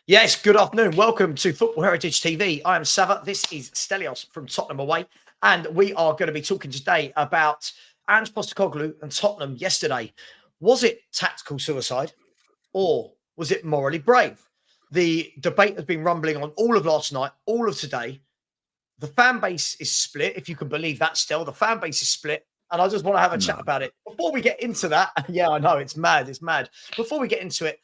Yes, good afternoon. Welcome to Football Heritage TV. I am Savva. This is Stelios from Tottenham Away. And we are going to be talking today about Ange Postecoglou and Tottenham yesterday. Was it tactical suicide or was it morally brave? The debate has been rumbling on all of last night, all of today. The fan base is split, if you can believe that still. The fan base is split. And I just want to have a chat about it. Before we get into that, yeah, I know, it's mad. It's mad. Before we get into it,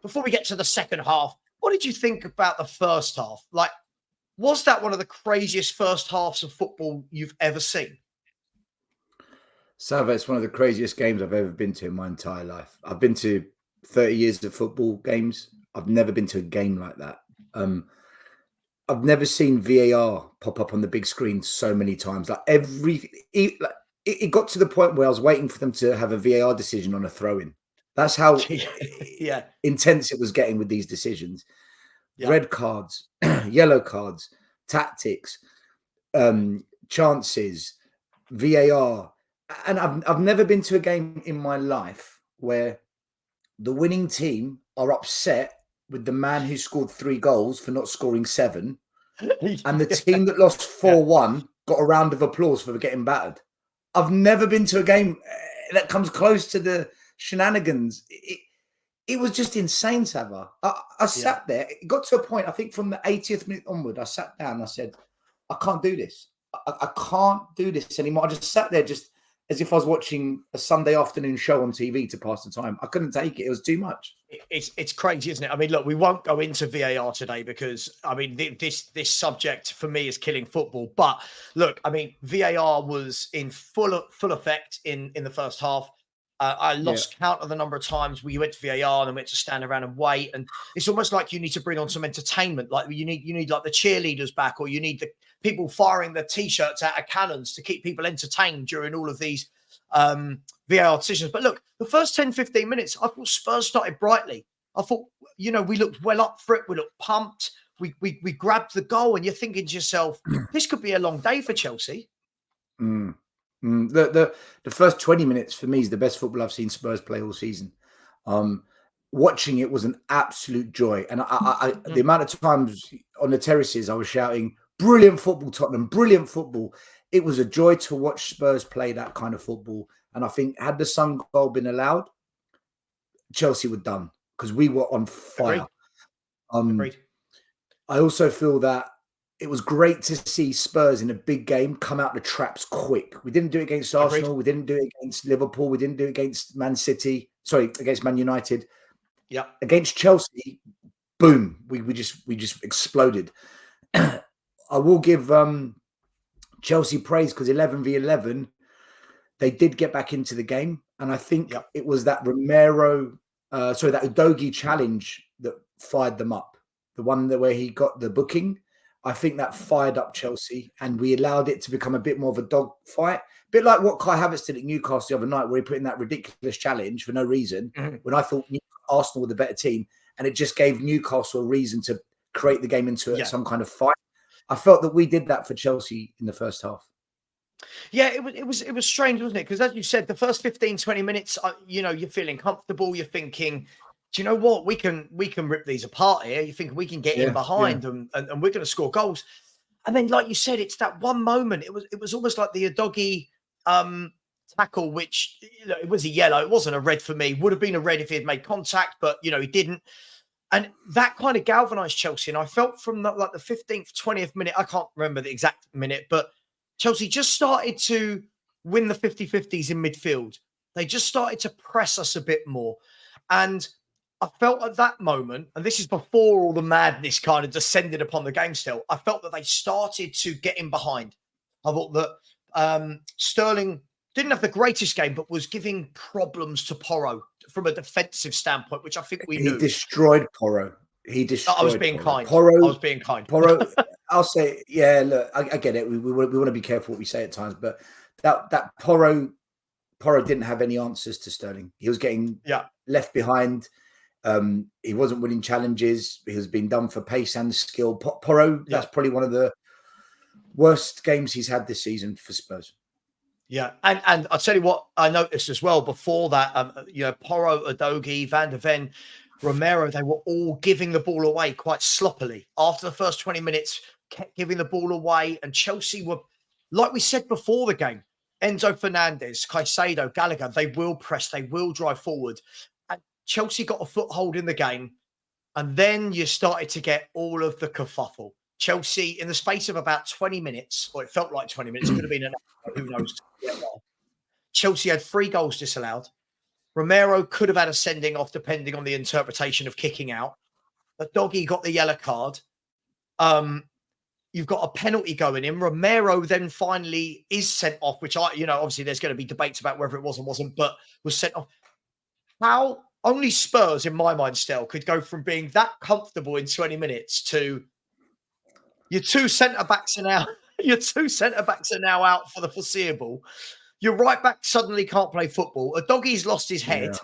before we get to the second half, what did you think about the first half? Like, was that one of the craziest first halves of football you've ever seen? Savva, it's one of the craziest games I've ever been to in my entire life. I've been to 30 years of football games. I've never been to a game like that. I've never seen VAR pop up on the big screen so many times. It got to the point where I was waiting for them to have a VAR decision on a throw-in. That's how Yeah. intense it was getting with these decisions. Yeah. Red cards, yellow cards, tactics, chances, VAR. And I've never been to a game in my life where the winning team are upset with the man who scored 3 goals for not scoring 7. And the team that lost 4-1 got a round of applause for getting battered. I've never been to a game that comes close to the shenanigans. It was just insane, Savva. I sat there. It got to a point, I think from the 80th minute onward, I sat down and I said, I can't do this. I can't do this anymore. I just sat there just as if I was watching a Sunday afternoon show on TV to pass the time. I couldn't take it. It was too much. It's crazy, isn't it? I mean, look, we won't go into VAR today because, I mean, this subject for me is killing football. But look, I mean, VAR was in full effect in the first half. I lost count of the number of times we went to VAR and then went to stand around and wait. And it's almost like you need to bring on some entertainment. Like you need like the cheerleaders back, or you need the people firing the t-shirts out of cannons to keep people entertained during all of these VAR decisions. But look, the first 10, 15 minutes, I thought Spurs started brightly. I thought, we looked well up for it. We looked pumped. We grabbed the goal, and you're thinking to yourself, this could be a long day for Chelsea. The first 20 minutes for me is the best football I've seen Spurs play all season. Watching it was an absolute joy. And the amount of times on the terraces I was shouting, brilliant football, Tottenham, brilliant football. It was a joy to watch Spurs play that kind of football. And I think had the Son goal been allowed, Chelsea were done because we were on fire. Agreed. I also feel that it was great to see Spurs in a big game come out the traps quick. We didn't do it against Arsenal. We didn't do it against Liverpool. We didn't do it against against Man United. Yeah. Against Chelsea, boom, we just exploded. I will give Chelsea praise because 11v11, they did get back into the game. And I think it was that that Udogie challenge that fired them up. The one where he got the booking. I think that fired up Chelsea, and we allowed it to become a bit more of a dog fight. A bit like what Kai Havertz did at Newcastle the other night, where he put in that ridiculous challenge for no reason, when I thought Arsenal were the better team, and it just gave Newcastle a reason to create the game into some kind of fight. I felt that we did that for Chelsea in the first half. Yeah, it was strange, wasn't it? Because as you said, the first 15, 20 minutes, you're feeling comfortable. You're thinking, do you know what? We can rip these apart here. You think we can get in behind them and we're going to score goals. And then, like you said, it's that one moment. It was almost like the Udogie tackle, which it was a yellow. It wasn't a red for me. Would have been a red if he had made contact, but he didn't. And that kind of galvanized Chelsea. And I felt from the 15th, 20th minute, I can't remember the exact minute, but Chelsea just started to win the 50-50s in midfield. They just started to press us a bit more. And I felt at that moment, and this is before all the madness kind of descended upon the game still, I felt that they started to get in behind. I thought that Sterling didn't have the greatest game, but was giving problems to Porro from a defensive standpoint, which I think we knew. He destroyed Porro. I was being kind. Porro, I was being kind. Porro, I'll say, look, I get it. We want to be careful what we say at times, but that Porro didn't have any answers to Sterling. He was getting left behind. He wasn't winning challenges. He was being done for pace and skill. Porro, that's probably one of the worst games he's had this season for Spurs. Yeah, and I'll tell you what I noticed as well before that, Porro, Udogie, Van de Ven, Romero, they were all giving the ball away quite sloppily. After the first 20 minutes, kept giving the ball away. And Chelsea were, like we said before the game, Enzo Fernandez, Caicedo, Gallagher, they will press, they will drive forward. And Chelsea got a foothold in the game. And then you started to get all of the kerfuffle. Chelsea, in the space of about 20 minutes, or it felt like 20 minutes, could have been an hour, who knows. Chelsea had 3 goals disallowed. Romero could have had a sending off depending on the interpretation of kicking out. The doggy got the yellow card. You've got a penalty going in. Romero then finally is sent off, which obviously there's going to be debates about whether it was or wasn't, but was sent off. How only Spurs, in my mind, still could go from being that comfortable in 20 minutes to your 2 centre-backs are now out for the foreseeable. Your right back suddenly can't play football. A doggy's lost his head.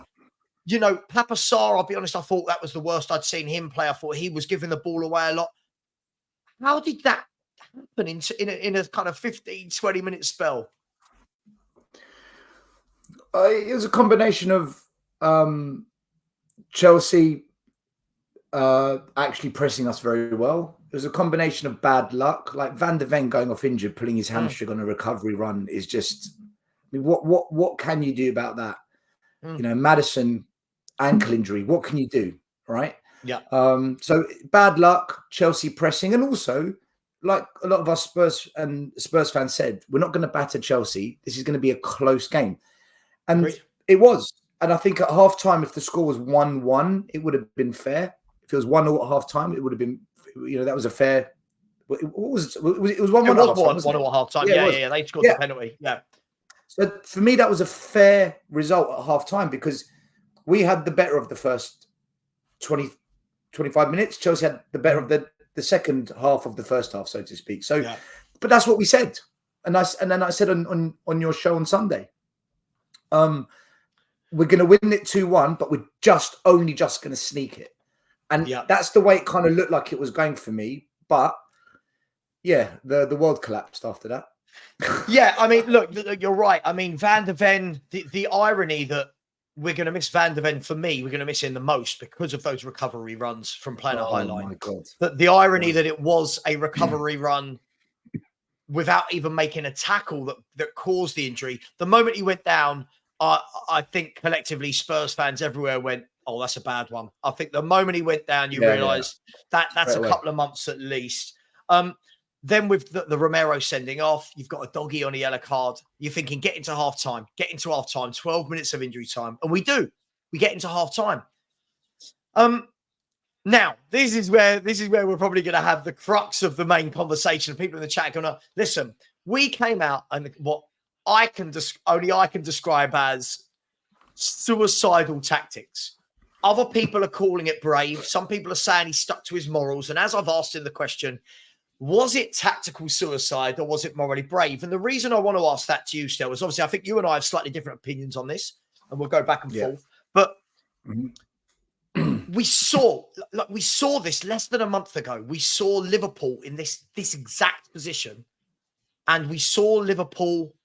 Yeah. Papa Sarr, I'll be honest, I thought that was the worst I'd seen him play. I thought he was giving the ball away a lot. How did that happen in a kind of 15, 20-minute spell? It was a combination of Chelsea actually pressing us very well. It was a combination of bad luck. Like Van der Ven going off injured, pulling his hamstring on a recovery run is just... I mean, what can you do about that? Maddison, ankle injury. What can you do, right? Yeah. So bad luck, Chelsea pressing, and also, like a lot of us Spurs fans said, we're not going to batter Chelsea. This is going to be a close game, and it was. And I think at half time, if the score was 1-1, it would have been fair. If it was 1-0 at half time, it would have been, that was a fair. It was 1-1. It was 1-1 at half time. Yeah. They scored the penalty. Yeah. So for me, that was a fair result at half time because we had the better of the first 20, 25 minutes. Chelsea had the better of the second half of the first half, so to speak. So, but that's what we said. And then I said on your show on Sunday, we're going to win it 2-1, but we're only just going to sneak it. And that's the way it kind of looked like it was going for me. But yeah, the world collapsed after that. Yeah, I mean, look, you're right. I mean, Van der Ven, the irony that we're going to miss Van der Ven, for me, we're going to miss him the most because of those recovery runs from playing a high line. Oh, my God. The irony that it was a recovery run without even making a tackle that caused the injury. The moment he went down, I think collectively Spurs fans everywhere went, oh, that's a bad one. I think the moment he went down, you realised that's a couple of months at least. Then with the Romero sending off, you've got a doggy on a yellow card. You're thinking, get into half time, 12 minutes of injury time. And we do. We get into half time. Now, this is where we're probably going to have the crux of the main conversation. People in the chat are going to listen. We came out and what only I can describe as suicidal tactics. Other people are calling it brave. Some people are saying he stuck to his morals. And as I've asked in the question, was it tactical suicide or was it morally brave? And the reason I want to ask that to you, Stel, is obviously I think you and I have slightly different opinions on this, and we'll go back and forth. But we saw this less than a month ago. We saw Liverpool in this exact position, and we saw Liverpool.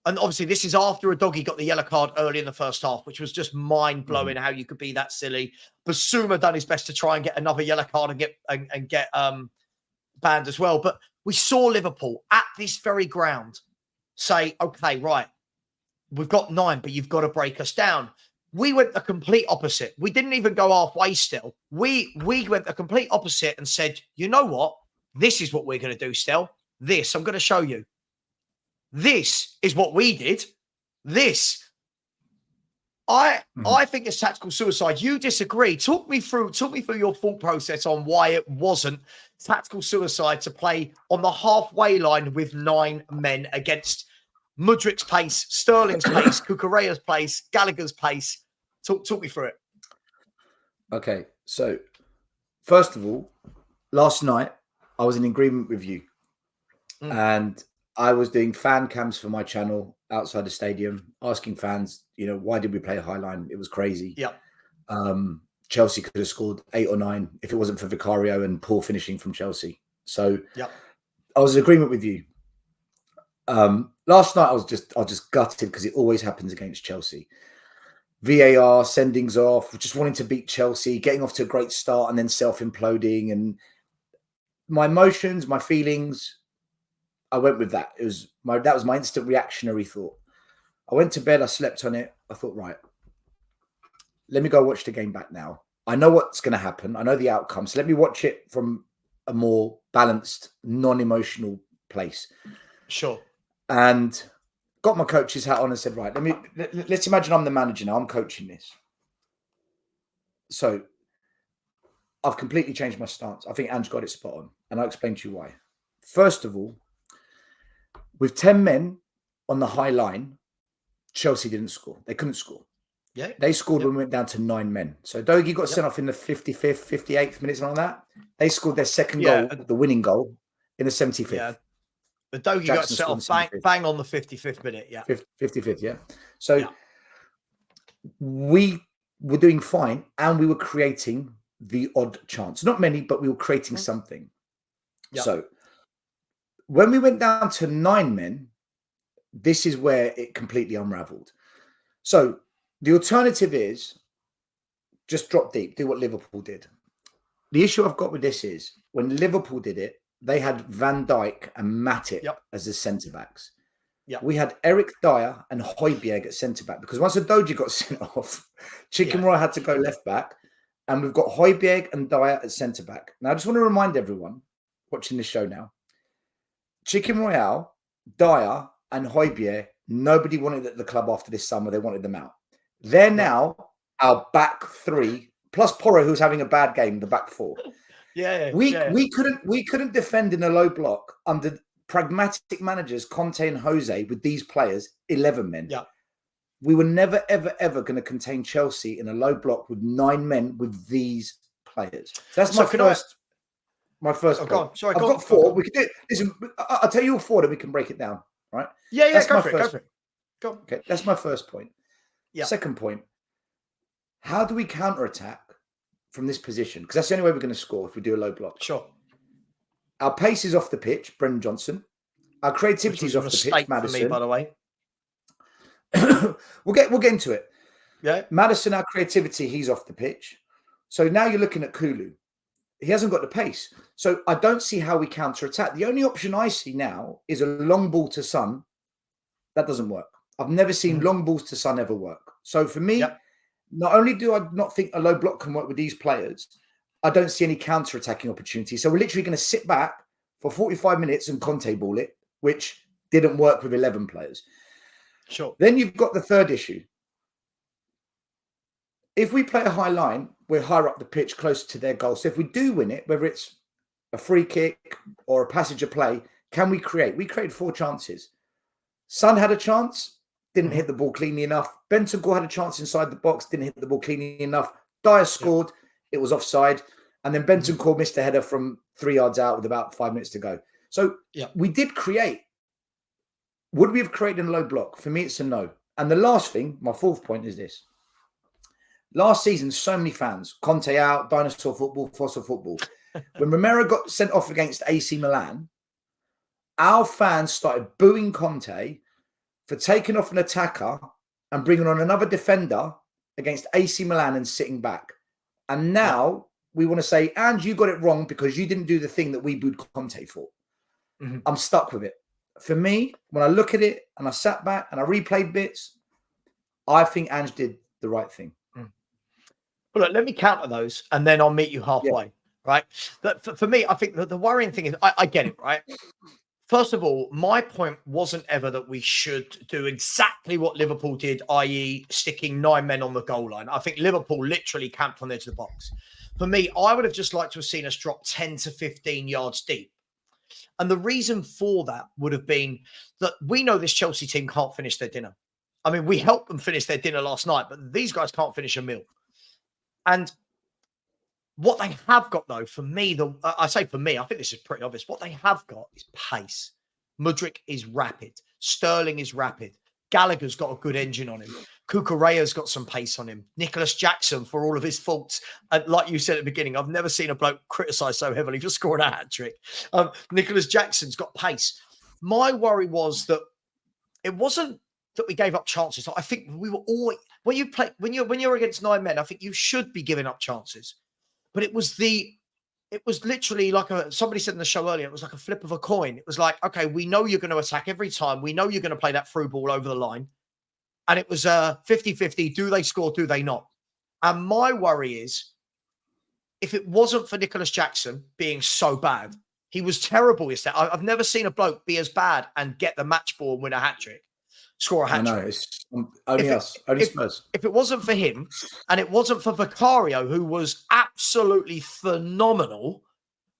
And obviously, this is after a doggy got the yellow card early in the first half, which was just mind blowing how you could be that silly. Bissouma done his best to try and get another yellow card and get banned as well. But we saw Liverpool at this very ground say, okay, right, we've got 9, but you've got to break us down. We went the complete opposite. We didn't even go halfway still. We went the complete opposite and said, you know what? This is what we're going to do, Stel. This, I'm going to show you. This is what we did. This. I think it's tactical suicide. You disagree. Talk me through your thought process on why it wasn't tactical suicide to play on the halfway line with 9 men against Mudrik's pace, Sterling's pace, Cucurella's pace, Gallagher's pace. Talk me through it. Okay, so first of all, last night I was in agreement with you, and I was doing fan cams for my channel outside the stadium, asking fans, why did we play a high line? It was crazy. Yeah. Chelsea could have scored 8 or 9 if it wasn't for Vicario and poor finishing from Chelsea. So I was in agreement with you. Last night I was just gutted because it always happens against Chelsea. VAR, sendings off, just wanting to beat Chelsea, getting off to a great start and then self-imploding. And my emotions, my feelings, I went with that. That was my instant reactionary thought. I went to bed, I slept on it. I thought, right, let me go watch the game back now. I know what's going to happen. I know the outcome. So let me watch it from a more balanced, non-emotional place. Sure. And got my coach's hat on and said, right, let's imagine I'm the manager now. I'm coaching this. So I've completely changed my stance. I think Ange got it spot on. And I'll explain to you why. First of all, with 10 men on the high line, Chelsea didn't score. They couldn't score. Yeah. They scored when we went down to 9 men. So Dogie got sent off in the 55th, 58th minute, something like that. They scored their second goal, the winning goal, in the 75th. Yeah. The Dogie got set off bang on the 55th minute. Yeah. 55th, yeah. So we were doing fine and we were creating the odd chance. Not many, but we were creating something. Yeah. So when we went down to 9 men, this is where it completely unraveled. So the alternative is just drop deep, do what Liverpool did. The issue I've got with this is when Liverpool did it, they had Van Dijk and Matip as the centre-backs. Yep. We had Eric Dyer and Højbjerg at centre-back because once Adoji got sent off, Chicken Roy had to go left-back, and we've got Højbjerg and Dyer at centre-back. Now, I just want to remind everyone watching the show now, Chicken Royale, Dyer and Højbjerg, nobody wanted at the club after this summer. They wanted them out. They're now our back three, plus Porro, who's having a bad game, the back four. We couldn't defend in a low block under pragmatic managers Conte and Jose with these players, 11 men. Yeah. We were never, ever, ever going to contain Chelsea in a low block with 9 men with these players. So that's my first point. I've got 4. We can do it. Listen, I'll tell you all 4 that we can break it down. Right? Yeah, go for it. Go. Okay, that's my first point. Yeah. Second point, how do we counterattack from this position? Because that's the only way we're going to score if we do a low block. Sure. Our pace is off the pitch, Brendan Johnson. Our creativity is off the pitch, Maddison. For me, by the way. we'll get into it. Yeah. Maddison, our creativity, he's off the pitch. So now you're looking at Kulu. He hasn't got the pace. So I don't see how we counterattack. The only option I see now is a long ball to Son. That doesn't work. I've never seen long balls to Son ever work. So for me, not only do I not think a low block can work with these players, I don't see any counter-attacking opportunity. So we're literally going to sit back for 45 minutes and Conte ball it, which didn't work with 11 players. Sure. Then you've got the third issue. If we play a high line, we're higher up the pitch, closer to their goal. So if we do win it, whether it's a free kick or a passage of play, can we create? We created 4 chances. Son had a chance, didn't hit the ball cleanly enough. Bentancur had a chance inside the box, didn't hit the ball cleanly enough. Dyer scored, it was offside. And then Bentancur missed a header from 3 yards out with about 5 minutes to go. So we did create. Would we have created a low block? For me, it's a no. And the last thing, my 4th point is this. Last season, so many fans, Conte out, dinosaur football, fossil football. When Romero got sent off against AC Milan, our fans started booing Conte for taking off an attacker and bringing on another defender against AC Milan and sitting back. And now we want to say, and you got it wrong because you didn't do the thing that we booed Conte for. I'm stuck with it. For me, when I look at it and I sat back and I replayed bits, I think Ange did the right thing. Well, look, let me counter those and then I'll meet you halfway, right? But for me, I think the worrying thing is, I get it, right? First of all, my point wasn't ever that we should do exactly what Liverpool did, i.e. sticking 9 men on the goal line. I think Liverpool literally camped on the edge of the box. For me, I would have just liked to have seen us drop 10 to 15 yards deep. And the reason for that would have been that we know this Chelsea team can't finish their dinner. I mean, we helped them finish their dinner last night, but these guys can't finish a meal. And what they have got, though, for me, I say for me, I think this is pretty obvious. What they have got is pace. Mudryk is rapid. Sterling is rapid. Gallagher's got a good engine on him. Cucurella's got some pace on him. Nicholas Jackson, for all of his faults, and like you said at the beginning, I've never seen a bloke criticised so heavily for scoring a hat-trick. Nicholas Jackson's got pace. My worry was that it wasn't that we gave up chances. I think we were always, when you play, when you're against 9 men, I think you should be giving up chances. But it was literally like somebody said in the show earlier, it was like a flip of a coin. It was like, okay, we know you're going to attack every time. We know you're going to play that through ball over the line. And it was 50-50. Do they score? Do they not? And my worry is, if it wasn't for Nicholas Jackson being so bad, he was terrible yesterday. I've never seen a bloke be as bad and get the match ball and win a hat-trick, score a hat-trick. I know, it's only Spurs. If it wasn't for him, and it wasn't for Vicario, who was absolutely phenomenal,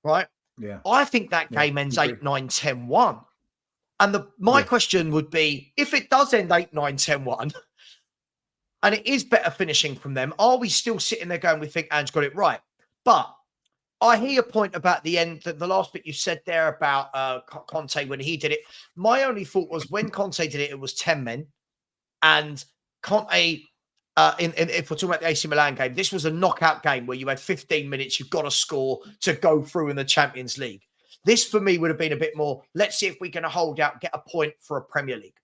right? Yeah. I think that game ends 8-9-10-1. And my question would be, if it does end 8-9-10-1, and it is better finishing from them, are we still sitting there going, we think Ange got it right? But I hear your point about the end, the last bit you said there about Conte when he did it. My only thought was when Conte did it, it was 10 men. And Conte, if we're talking about the AC Milan game, this was a knockout game where you had 15 minutes, you've got to score to go through in the Champions League. This, for me, would have been a bit more, let's see if we can hold out, get a point for a Premier League.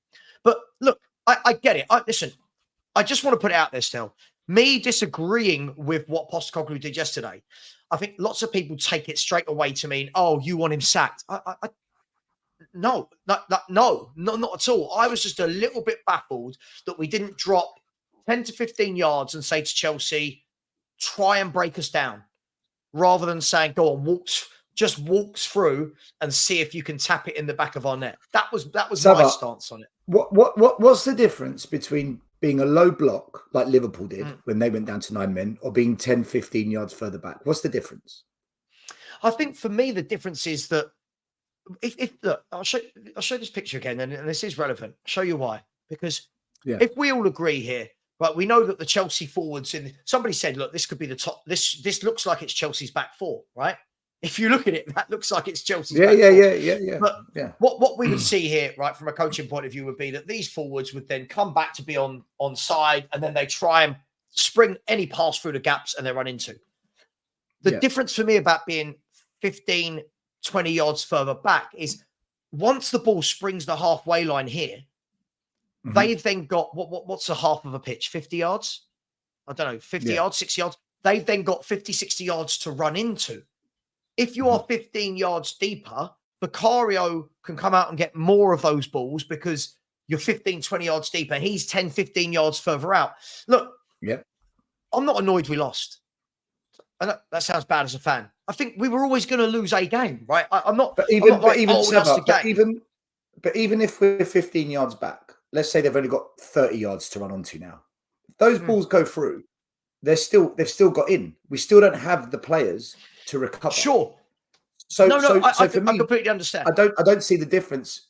But look, I get it. Listen, I just want to put it out there still. Me disagreeing with what Postecoglou did yesterday, I think lots of people take it straight away to mean, oh, you want him sacked. No, not at all. I was just a little bit baffled that we didn't drop 10 to 15 yards and say to Chelsea, try and break us down, rather than saying, go on, walks through and see if you can tap it in the back of our net. That was Savva, my stance on it. What's the difference between being a low block like Liverpool did when they went down to 9 men, or being 10, 15 yards further back? What's the difference? I think for me, the difference is that look, I'll show this picture again, and this is relevant. I'll show you why. Because if we all agree here, right, we know that the Chelsea forwards, somebody said, look, this could be the top. This looks like it's Chelsea's back four, right? If you look at it, that looks like it's Chelsea's back four. But what we would see here, right, from a coaching point of view, would be that these forwards would then come back to be on side, and then they try and spring any pass through the gaps and they run into. The difference for me about being 15, 20 yards further back is once the ball springs the halfway line here, they've then got what's the half of a pitch? 50 yards? I don't know, 50 yards, 60 yards. They've then got 50, 60 yards to run into. If you are 15 yards deeper, Vicario can come out and get more of those balls because you're 15, 20 yards deeper. He's 10, 15 yards further out. Look, I'm not annoyed we lost. And that sounds bad as a fan. I think we were always going to lose a game, right? I'm not. But even if we're 15 yards back, let's say they've only got 30 yards to run onto now. If those balls go through, they've still got in. We still don't have the players to recover. Sure. So I for me, completely understand. I don't see the difference.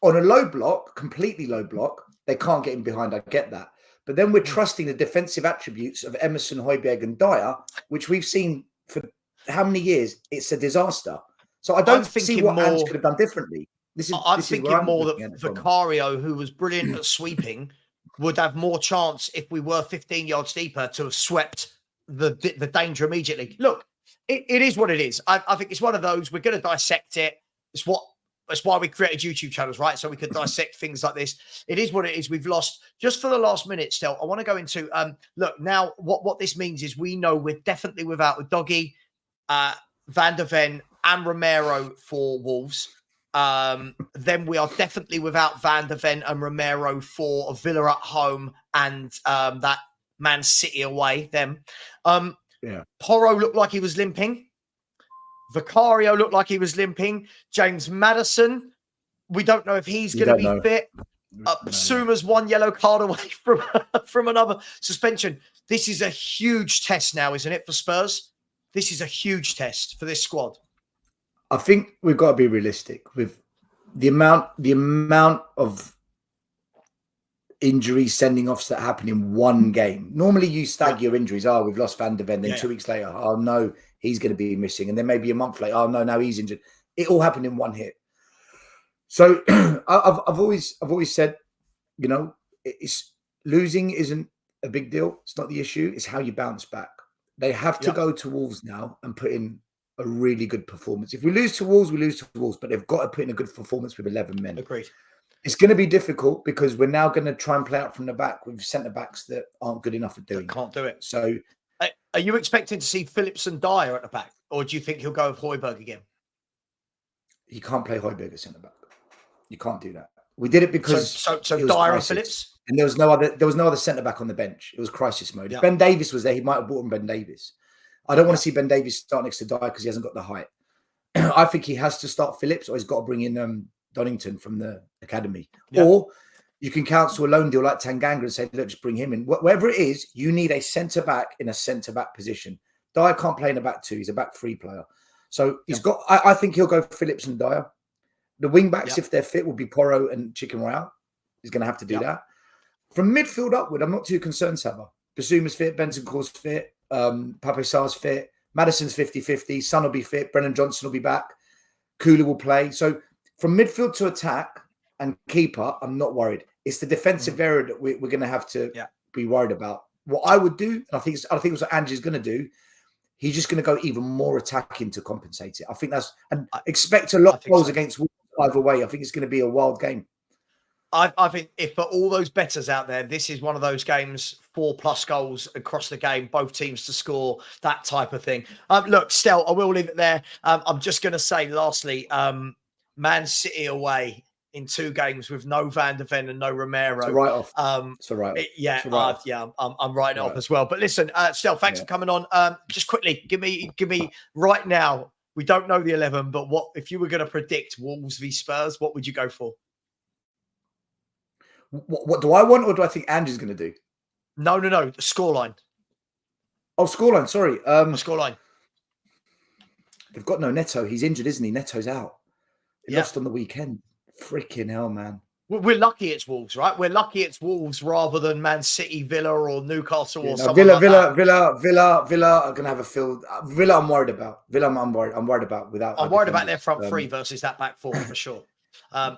On a low block, completely low block, they can't get in behind. I get that. But then we're trusting the defensive attributes of Emerson, Højbjerg, and Dyer, which we've seen for how many years? It's a disaster. So I don't see what Ange could have done differently. I'm thinking more that Vicario, who was brilliant at sweeping, would have more chance if we were 15 yards deeper to have swept the danger immediately. Look, it is what it is. I think it's one of those. We're going to dissect it. That's why we created YouTube channels, right? So we could dissect things like this. It is what it is. We've lost. Just for the last minute, Stel, I want to go into look, now what this means is we know we're definitely without Doggy, Van der Ven, and Romero for Wolves. Then we are definitely without Van der Ven and Romero for Villa at home and that Man City away. Porro looked like he was limping. Vicario looked like he was limping. James Maddison, we don't know if he's going to be fit. Bissouma's one yellow card away from another suspension. This is a huge test now, isn't it, for Spurs? This is a huge test for this squad. I think we've got to be realistic with the amount of injury sending offs that happen in one game. Normally you stagger your injuries. Oh, we've lost Van der Ven. Then 2 weeks later, oh no, he's going to be missing. And then maybe a month later, oh no, now he's injured. It all happened in one hit. So I've always said, you know, it's losing isn't a big deal. It's not the issue. It's how you bounce back. They have to go to Wolves now and put in a really good performance. If we lose to Wolves, we lose to Wolves, but they've got to put in a good performance with 11 men. Agreed. It's going to be difficult because we're now going to try and play out from the back with centre-backs that aren't good enough at doing that can't do it. So are you expecting to see Phillips and Dyer at the back, or do you think he'll go with Højbjerg again? You can't play Højbjerg as centre-back. You can't do that. We did it because so Dyer and Phillips, and there was no other centre-back on the bench. It was crisis mode. If Ben Davies was there, he might have brought in Ben Davies. I don't want to see Ben Davies start next to Dyer because he hasn't got the height. I think he has to start Phillips, or he's got to bring in Donington from the academy. Or you can cancel a loan deal like Tanganga and say, look, just bring him in. Whatever it is, you need a centre-back in a centre-back position. Dyer can't play in a back two. He's a back three player. So he's got, I think he'll go Phillips and Dyer. The wing-backs, if they're fit, will be Porro and Chicken Royale. He's going to have to do that. From midfield upward, I'm not too concerned, Savva. Bissouma's fit, Bentancur's fit, Pape Sarr's fit, Maddison's 50-50, Son will be fit, Brennan Johnson will be back, Kulu will play. So from midfield to attack and keeper, I'm not worried. It's the defensive area that we're going to have to be worried about. What I would do, and I think it's what Ange's going to do, he's just going to go even more attacking to compensate it. I think that's, and expect a lot of goals against Wolves either way. I think it's going to be a wild game. I think if for all those bettors out there, this is one of those games, 4+ goals across the game, both teams to score, that type of thing. Look, Stel, I will leave it there. I'm just going to say, lastly, Man City away in 2 games with no Van de Ven and no Romero. It's a write-off. It's a write-off. I'm writing it off as well. But listen, Stel, thanks for coming on. Just quickly, give me right now. We don't know the 11, but what if you were going to predict Wolves v Spurs? What would you go for? What do I want, or do I think Ange's going to do? No. The scoreline. Oh, scoreline. Sorry. Scoreline. They've got no Neto. He's injured, isn't he? Neto's out. He lost on the weekend. Freaking hell, man. We're lucky it's Wolves, right? We're lucky it's Wolves rather than Man City, Villa, or Newcastle, or something like that. Villa are going to have a field. Villa, I'm worried about. I'm worried about. I'm worried about their front three versus that back four for sure. I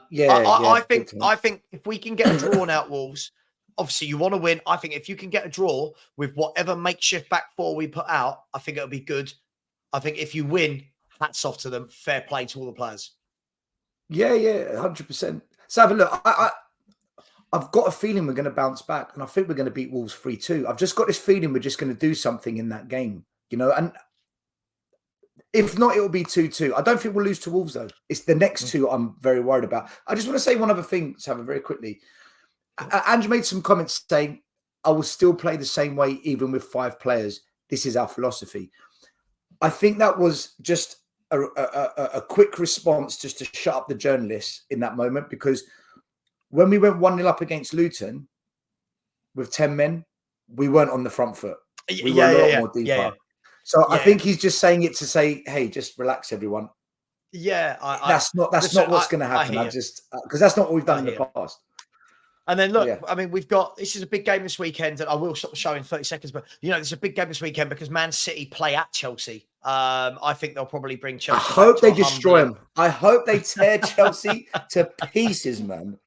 think if we can get a draw out Wolves, obviously you want to win. I think if you can get a draw with whatever makeshift back four we put out, I think it'll be good. I think if you win, hats off to them. Fair play to all the players. Yeah, 100%. Savva, look, I've got a feeling we're going to bounce back, and I think we're going to beat Wolves 3-2. I've just got this feeling we're just going to do something in that game, and if not, it will be 2-2. I don't think we'll lose to Wolves, though. It's the next 2 I'm very worried about. I just want to say one other thing, Savva, very quickly. Ange made some comments saying, I will still play the same way even with 5 players. This is our philosophy. I think that was just a quick response just to shut up the journalists in that moment, because when we went 1-0 up against Luton with 10 men, we weren't on the front foot. We were a lot more deeper. So I think he's just saying it to say, hey, just relax, everyone. That's not what's going to happen. Because that's not what we've done in the past. And then look, I mean, this is a big game this weekend, and I will stop the show in 30 seconds, but this is a big game this weekend because Man City play at Chelsea. I think they'll probably bring Chelsea. I hope they destroy them. I hope they tear Chelsea to pieces, man.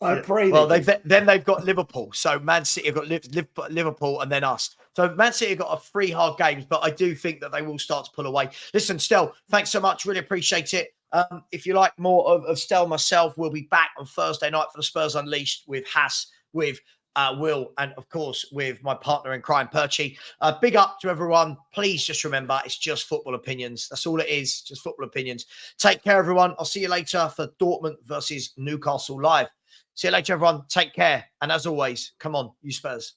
I pray. Well, then they've got Liverpool. So Man City have got Liverpool and then us. So Man City have got 3 hard games, but I do think that they will start to pull away. Listen, Stel, thanks so much. Really appreciate it. If you like more of Stel, myself, we'll be back on Thursday night for the Spurs Unleashed with Haas, with Will, and of course with my partner in crime, Perchy. Big up to everyone. Please just remember, it's just football opinions. That's all it is, just football opinions. Take care, everyone. I'll see you later for Dortmund versus Newcastle live. See you later, everyone. Take care. And as always, come on, you Spurs.